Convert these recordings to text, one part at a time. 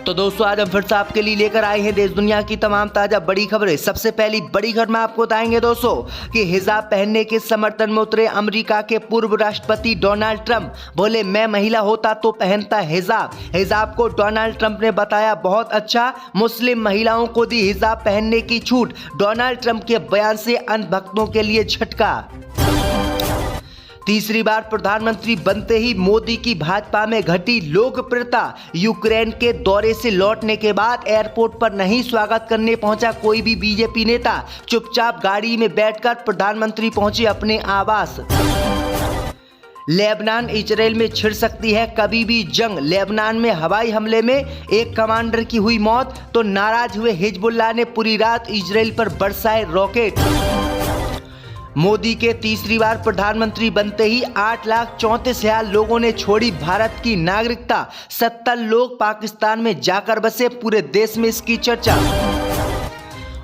तो दोस्तों आज हम फिर से आपके लिए लेकर आए हैं देश दुनिया की तमाम ताजा बड़ी खबरें। सबसे पहली बड़ी खबर में आपको बताएंगे दोस्तों कि हिजाब पहनने के समर्थन में उतरे अमेरिका के पूर्व राष्ट्रपति डोनाल्ड ट्रंप। बोले मैं महिला होता तो पहनता हिजाब। हिजाब को डोनाल्ड ट्रंप ने बताया बहुत अच्छा, मुस्लिम महिलाओं को दी हिजाब पहनने की छूट। डोनाल्ड ट्रंप के बयान से अंधभक्तों के लिए झटका। तीसरी बार प्रधानमंत्री बनते ही मोदी की भाजपा में घटी लोकप्रियता। यूक्रेन के दौरे से लौटने के बाद एयरपोर्ट पर नहीं स्वागत करने पहुंचा कोई भी बीजेपी नेता। चुपचाप गाड़ी में बैठकर प्रधानमंत्री पहुंचे अपने आवास। लेबनान इजराइल में छिड़ सकती है कभी भी जंग। लेबनान में हवाई हमले में एक कमांडर की हुई मौत, तो नाराज हुए हिजबुल्लाह ने पूरी रात इजराइल पर बरसाए रॉकेट। मोदी के तीसरी बार प्रधानमंत्री बनते ही 8,34,000 लोगों ने छोड़ी भारत की नागरिकता। 70 लोग पाकिस्तान में जाकर बसे, पूरे देश में इसकी चर्चा।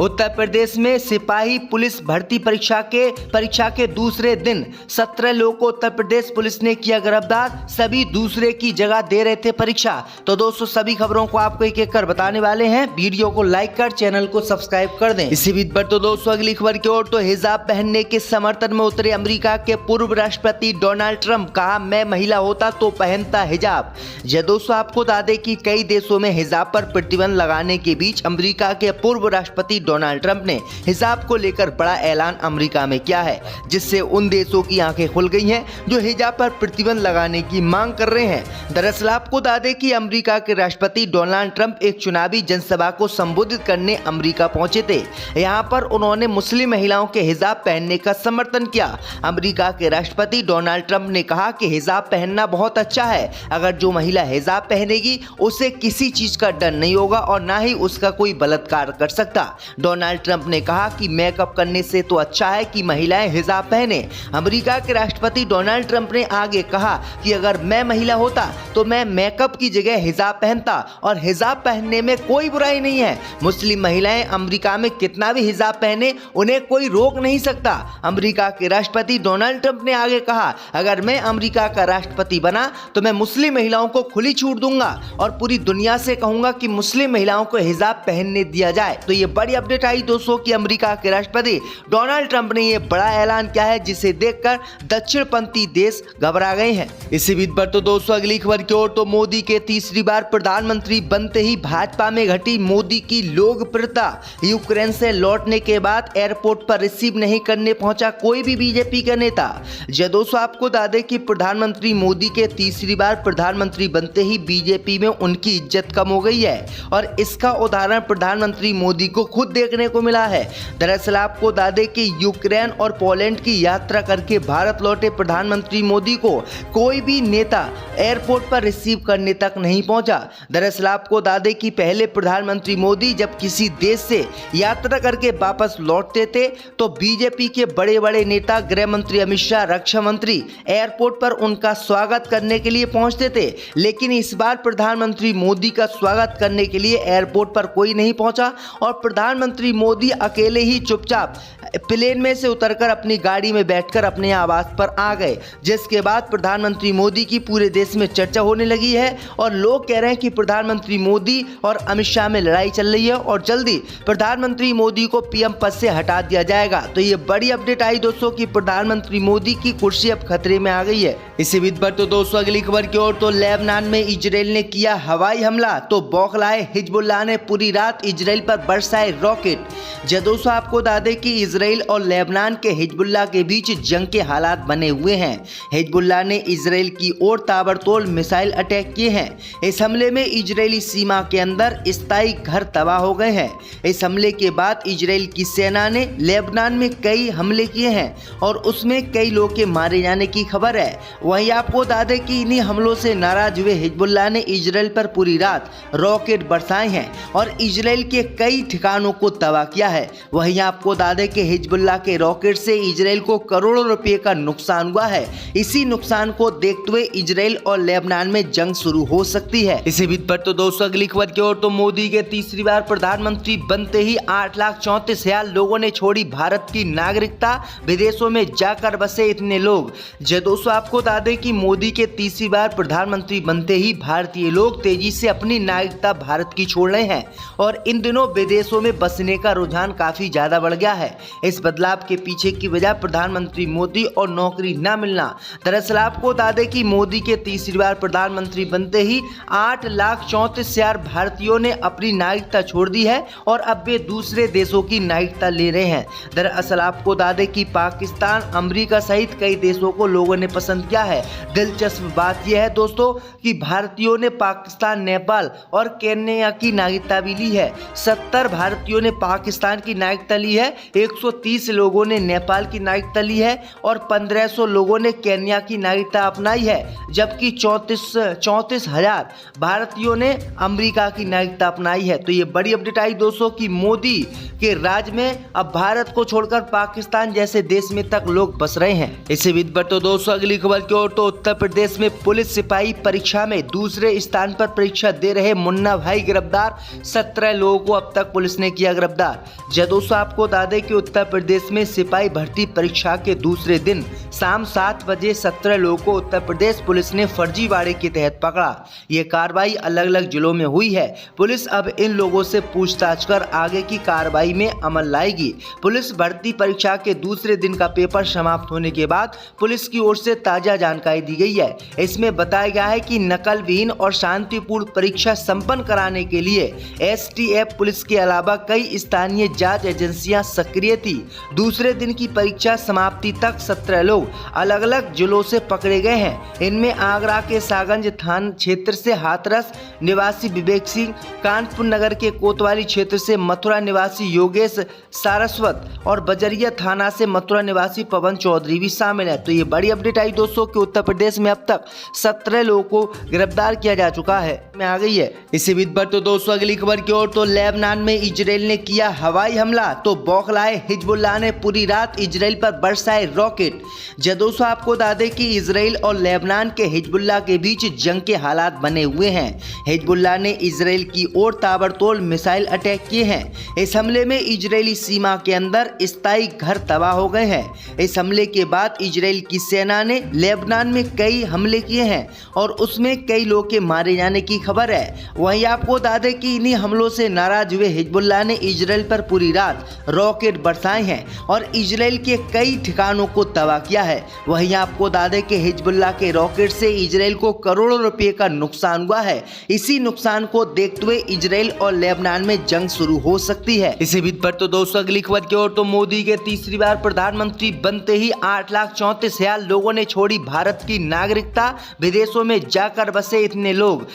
उत्तर प्रदेश में सिपाही पुलिस भर्ती परीक्षा के दूसरे दिन 17 लोगों को उत्तर प्रदेश पुलिस ने किया गिरफ्तार। सभी दूसरे की जगह दे रहे थे परीक्षा। तो दोस्तों सभी खबरों को आपको एक एक कर बताने वाले हैं। वीडियो को लाइक कर चैनल को सब्सक्राइब कर दें। इसी बीच पर तो दोस्तों अगली खबर की ओर। तो हिजाब पहनने के समर्थन में उतरे अमेरिका के पूर्व राष्ट्रपति डोनाल्ड ट्रंप। कहा मैं महिला होता तो पहनता हिजाब। दोस्तों आपको बता दें कि कई देशों में हिजाब पर प्रतिबंध लगाने के बीच अमेरिका के पूर्व राष्ट्रपति डोनाल्ड ट्रंप ने हिजाब को लेकर बड़ा ऐलान अमेरिका में किया है, जिससे उन देशों की आंखें खुल गई हैं जो हिजाब पर प्रतिबंध लगाने की मांग कर रहे हैं। दरअसल आपको बता दें कि अमेरिका के राष्ट्रपति डोनाल्ड ट्रंप एक चुनावी जनसभा को संबोधित करने अमेरिका पहुंचे थे। यहां पर उन्होंने मुस्लिम महिलाओं के हिजाब पहनने का समर्थन किया। अमेरिका के राष्ट्रपति डोनाल्ड ट्रंप ने कहा कि हिजाब पहनना बहुत अच्छा है। अगर जो महिला हिजाब पहनेगी उसे किसी चीज का डर नहीं होगा और ना ही उसका कोई बलात्कार कर सकता। डोनाल्ड ट्रंप ने कहा कि मेकअप करने से तो अच्छा है कि महिलाएं हिजाब पहने। अमेरिका के राष्ट्रपति डोनाल्ड ट्रंप ने आगे कहा कि अगर मैं महिला होता तो मैं मेकअप की जगह हिजाब पहनता और हिजाब पहनने में कोई बुराई नहीं है। मुस्लिम महिलाएं अमेरिका में कितना भी हिजाब पहने उन्हें कोई रोक नहीं सकता। अमेरिका के राष्ट्रपति डोनाल्ड ट्रंप ने आगे कहा अगर मैं अमेरिका का राष्ट्रपति बना तो मैं मुस्लिम महिलाओं को खुली छूट दूंगा और पूरी दुनिया से कहूंगा कि मुस्लिम महिलाओं को हिजाब पहनने दिया जाए। तो ये बड़ी अपडेट आई दोस्तों कि अमेरिका के राष्ट्रपति डोनाल्ड ट्रंप ने यह बड़ा ऐलान किया है, जिसे देखकर दक्षिणपंथी देश घबरा गए हैं। इसी बीच पर तो दोस्तों अगली खबर की ओर। तो मोदी के तीसरी बार प्रधानमंत्री बनते ही भाजपा में घटी मोदी की लोकप्रियता। यूक्रेन से लौटने के बाद एयरपोर्ट पर रिसीव नहीं करने पहुंचा कोई भी बीजेपी का नेता। दोस्तों आपको बता दें कि प्रधानमंत्री मोदी के तीसरी बार प्रधानमंत्री बनते ही बीजेपी में उनकी इज्जत कम हो गई है और इसका उदाहरण प्रधानमंत्री मोदी को खुद देखने को मिला है। दरअसल आपको बता दें कि यूक्रेन और पोलैंड की यात्रा करके भारत लौटे प्रधानमंत्री मोदी को कोई भी नेता एयरपोर्ट पर रिसीव करने तक नहीं पहुंचा। दरअसल आपको बता दें कि पहले प्रधानमंत्री मोदी जब किसी देश से यात्रा करके वापस लौटते थे तो बीजेपी के बड़े बड़े नेता गृह मंत्री अमित शाह, रक्षा मंत्री एयरपोर्ट पर उनका स्वागत करने के लिए पहुंचते थे। लेकिन इस बार प्रधानमंत्री मोदी का स्वागत करने के लिए एयरपोर्ट पर कोई नहीं पहुंचा और प्रधानमंत्री मोदी अकेले ही चुपचाप प्लेन में से उतरकर अपनी गाड़ी में बैठकर अपने आवास पर आ गए, जिसके बाद प्रधानमंत्री मोदी की पूरे देश में चर्चा होने लगी है और लोग कह रहे हैं कि प्रधानमंत्री मोदी और अमित शाह में लड़ाई चल रही है और जल्दी प्रधानमंत्री मोदी को पीएम पद से हटा दिया जाएगा। तो ये बड़ी अपडेट आई दोस्तों कि प्रधानमंत्री मोदी की कुर्सी अब खतरे में आ गई है। इसी बीच पर तो दोस्तों अगली खबर की ओर। तो लेबनान में इजराइल ने किया हवाई हमला तो बौखलाए हिजबुल्लाह ने पूरी रात इजराइल पर बरसाए रॉकेट। दोस्तों आपको बता दें कि इजराइल और लेबनान के हिजबुल्लाह के बीच जंग के हालात बने हुए हैं। हिजबुल्लाह ने इजराइल की ओर ताबड़तोड़ मिसाइल अटैक किए हैं। इस हमले में इजरायली सीमा के अंदर स्थायी घर तबाह हो गए हैं। इस हमले के बाद इजराइल की सेना ने लेबनान में कई हमले किए हैं और उसमें कई लोगों के मारे जाने की खबर है। वहीं आपको बता दें कि इन्हीं हमलों से नाराज हुए हिजबुल्लाह ने इजराइल पर पूरी रात रॉकेट बरसाए हैं और इजराइल के कई ठिकानों को तबाह किया है। वहीं आपको बता दें कि हिजबुल्लाह के रॉकेट से इजराइल को करोड़ों रुपए का नुकसान हुआ है। इसी नुकसान को देखते हुए इजराइल और लेबनान में जंग शुरू हो सकती है। इसी बीच पर तो दोस्तों अगली खबर की ओर, तो मोदी के तीसरी बार प्रधानमंत्री बनते ही 8,34,000 लोगों ने छोड़ी भारत की नागरिकता, विदेशों में जाकर बसे इतने लोग। दोस्तों आपको बता दें कि मोदी के तीसरी बार प्रधानमंत्री बनते ही भारतीय लोग तेजी से अपनी नागरिकता भारत की छोड़ रहे हैं और इन दिनों विदेशों में बसने का रुझान काफी ज्यादा बढ़ गया है। इस बदलाव के पीछे की वजह प्रधानमंत्री मोदी और नौकरी न मिलना। दरअसल आपको बता दें कि मोदी के तीसरी बार प्रधानमंत्री बनते ही 8,34,000 भारतीयों ने अपनी नागरिकता छोड़ दी है और अब वे दूसरे देशों की नागरिकता ले रहे हैं। दरअसल आपको बता दें कि पाकिस्तान, अमेरिका सहित कई देशों को लोगों ने पसंद किया है। दिलचस्प बात यह है दोस्तों कि भारतीयों ने पाकिस्तान, नेपाल और केन्या की नागरिकता भी ली है। 70 भारतीयों ने पाकिस्तान की नागरिकता ली है, 130 लोगों ने नेपाल की नागरिकता ली है और 1500 लोगों ने केन्या की नागरिकता अपनाई है, जबकि 34,000 भारतीयों ने अमेरिका की नागरिकता अपनाई है। तो ये बड़ी अपडेट आई दोस्तों कि मोदी के राज में अब भारत को छोड़कर पाकिस्तान जैसे देश में तक लोग बस रहे हैं। इसी बीच पर तो दोस्तों अगली खबर की ओर, तो उत्तर प्रदेश में पुलिस सिपाही परीक्षा में दूसरे स्थान पर परीक्षा दे रहे मुन्ना भाई गिरफ्तार। 17 लोगों को अब तक पुलिस ने किया गिरफ्तार। दोस्तों आपको बता दें कि उत्तर प्रदेश में सिपाही भर्ती परीक्षा के दूसरे दिन शाम 7 बजे 17 लोगों को उत्तर प्रदेश पुलिस ने फर्जीवाड़े के तहत पकड़ा। ये कार्रवाई अलग अलग जिलों में हुई है। पुलिस अब इन लोगों से पूछताछ कर आगे की कार्रवाई में अमल लाएगी। पुलिस भर्ती परीक्षा के दूसरे दिन का पेपर समाप्त होने के बाद पुलिस की ओर से ताजा जानकारी दी गई है। इसमें बताया गया है कि नकल विहीन और शांतिपूर्ण परीक्षा संपन्न कराने के लिए STF पुलिस के अलावा कई स्थानीय जांच एजेंसियां सक्रिय थी। दूसरे दिन की परीक्षा समाप्ति तक 17 लोग अलग अलग जिलों से पकड़े गए हैं। इनमें आगरा के सागंज थाना क्षेत्र से हाथरस निवासी विवेक सिंह, कानपुर नगर के कोतवाली क्षेत्र से मथुरा निवासी योगेश सारस्वत और बजरिया थाना से मथुरा निवासी पवन चौधरी भी शामिल है। तो ये बड़ी अपडेट आई दोस्तों कि उत्तर प्रदेश में अब तक 17 लोगों को गिरफ्तार किया जा चुका है, में आ गई है। इसी बीच पर तो दोस्तों अगली खबर की ओर, तो लेबनान में इजराइल ने किया हवाई हमला तो बौखलाए हिजबुल्लाह ने पूरी रात इजराइल पर बरसाए रॉकेट। दोस्तों आपको बता दें कि इजराइल और लेबनान के हिजबुल्लाह के बीच जंग के हालात बने हुए हैं। हिजबुल्लाह ने इजराइल की ओर ताबड़तोड़ मिसाइल अटैक किए हैं। इस हमले में इजरायली सीमा के अंदर स्थायी घर तबाह हो गए हैं। इस हमले के बाद इजराइल की सेना ने लेबनान में कई हमले किए हैं और उसमें कई लोग के मारे जाने की खबर है। वहीं आपको बता दें कि इन्हीं हमलों से नाराज हुए हिजबुल्लाह ने इजराइल पर पूरी रात रॉकेट बरसाए हैं और इजराइल के कई ठिकानों को तबाह किया है। वहीं आपको बता दें कि हिजबुल्लाह के रॉकेट से इजराइल को करोड़ों रुपए का नुकसान हुआ है। इसी नुकसान को देखते हुए इजराइल और लेबनान में जंग शुरू हो सकती है। इसी बीच पर तो दोस्तों अगली खबर की ओर, तो मोदी के तीसरी बार प्रधानमंत्री बनते ही 8,34,000 लोगों ने छोड़ी भारत की नागरिकता, विदेशों में जाकर बसे इतने लोग।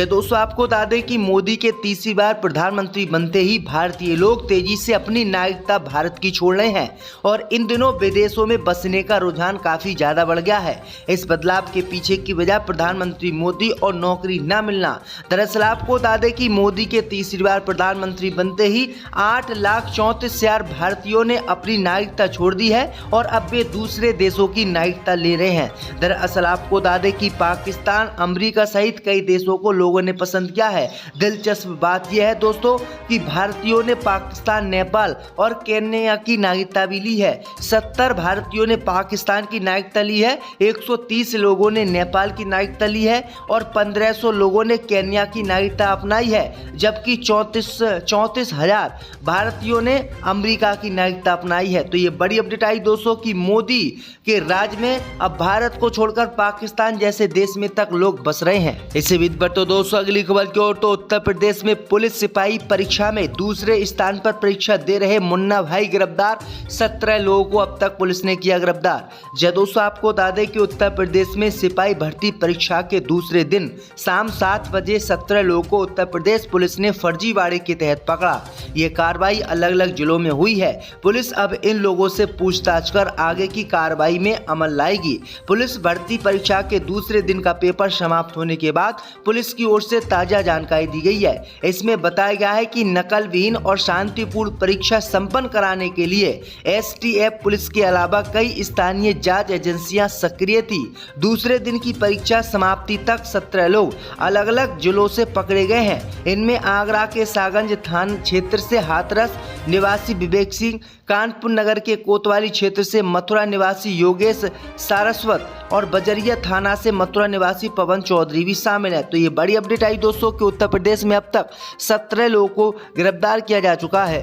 दोस्तों आपको बता दें कि मोदी के तीसरी बार प्रधानमंत्री बनते ही भारतीय लोग तेजी से अपनी नागरिकता भारत की छोड़ रहे हैं और इन दिनों विदेशों में बसने का रुझान काफी ज्यादा बढ़ गया है। इस बदलाव के पीछे की वजह प्रधानमंत्री मोदी और नौकरी न मिलना। दरअसल आपको बता दें कि मोदी के तीसरी बार प्रधानमंत्री बनते ही 8,34,000 भारतीयों ने अपनी नागरिकता छोड़ दी है और अब वे दूसरे देशों की नागरिकता ले रहे हैं। दरअसल आपको बता दें कि पाकिस्तान, अमेरिका सहित कई देशों को लोगों ने पसंद किया है। दिलचस्प बात यह है दोस्तों कि भारतीयों ने पाकिस्तान, नेपाल और केन्या की नागरिकता भी ली है। 70 भारतीयों ने पाकिस्तान की नागरिकता ली है, 130 लोगों ने नेपाल की नागरिकता ली है और 1500 लोगों ने केन्या की नागरिकता अपनाई है, जबकि 34,000 भारतीयों ने अमेरिका की नागरिकता अपनाई है। तो ये बड़ी अपडेट आई दोस्तों कि मोदी के राज में अब भारत को छोड़कर पाकिस्तान जैसे देश में तक लोग बस रहे हैं। इसी बीच पर तो दोस्तों अगली खबर की ओर, तो उत्तर प्रदेश में पुलिस सिपाही परीक्षा में दूसरे स्थान पर परीक्षा दे रहे मुन्ना भाई गिरफ्तार। 17 लोगों को अब तक पुलिस ने किया गिरफ्तार। दोस्तों आपको बता दें कि उत्तर प्रदेश में सिपाही भर्ती परीक्षा के दूसरे दिन शाम 7 बजे 17 लोगों को उत्तर प्रदेश पुलिस ने फर्जीवाड़े के तहत पकड़ा। ये कार्रवाई अलग अलग जिलों में हुई है। पुलिस अब इन लोगों से पूछताछ कर आगे की कार्रवाई में अमल लाएगी। पुलिस भर्ती परीक्षा के दूसरे दिन का पेपर समाप्त होने के बाद पुलिस की ओर से ताजा जानकारी दी गई है। इसमें बताया गया है कि नकल विहीन और शांतिपूर्ण परीक्षा संपन्न कराने के लिए एसटीएफ पुलिस के अलावा कई स्थानीय जांच एजेंसियां सक्रिय थी। दूसरे दिन की परीक्षा समाप्ति तक 17 लोग अलग अलग जिलों से पकड़े गए हैं। इनमें आगरा के सागंज थाना क्षेत्र से हाथरस निवासी विवेक सिंह, कानपुर नगर के कोतवाली क्षेत्र से मथुरा निवासी योगेश सारस्वत और बजरिया थाना से मथुरा निवासी पवन चौधरी भी शामिल है। तो ये बड़ी अपडेट आई दोस्तों कि उत्तर प्रदेश में अब तक 17 लोगों को गिरफ्तार किया जा चुका है।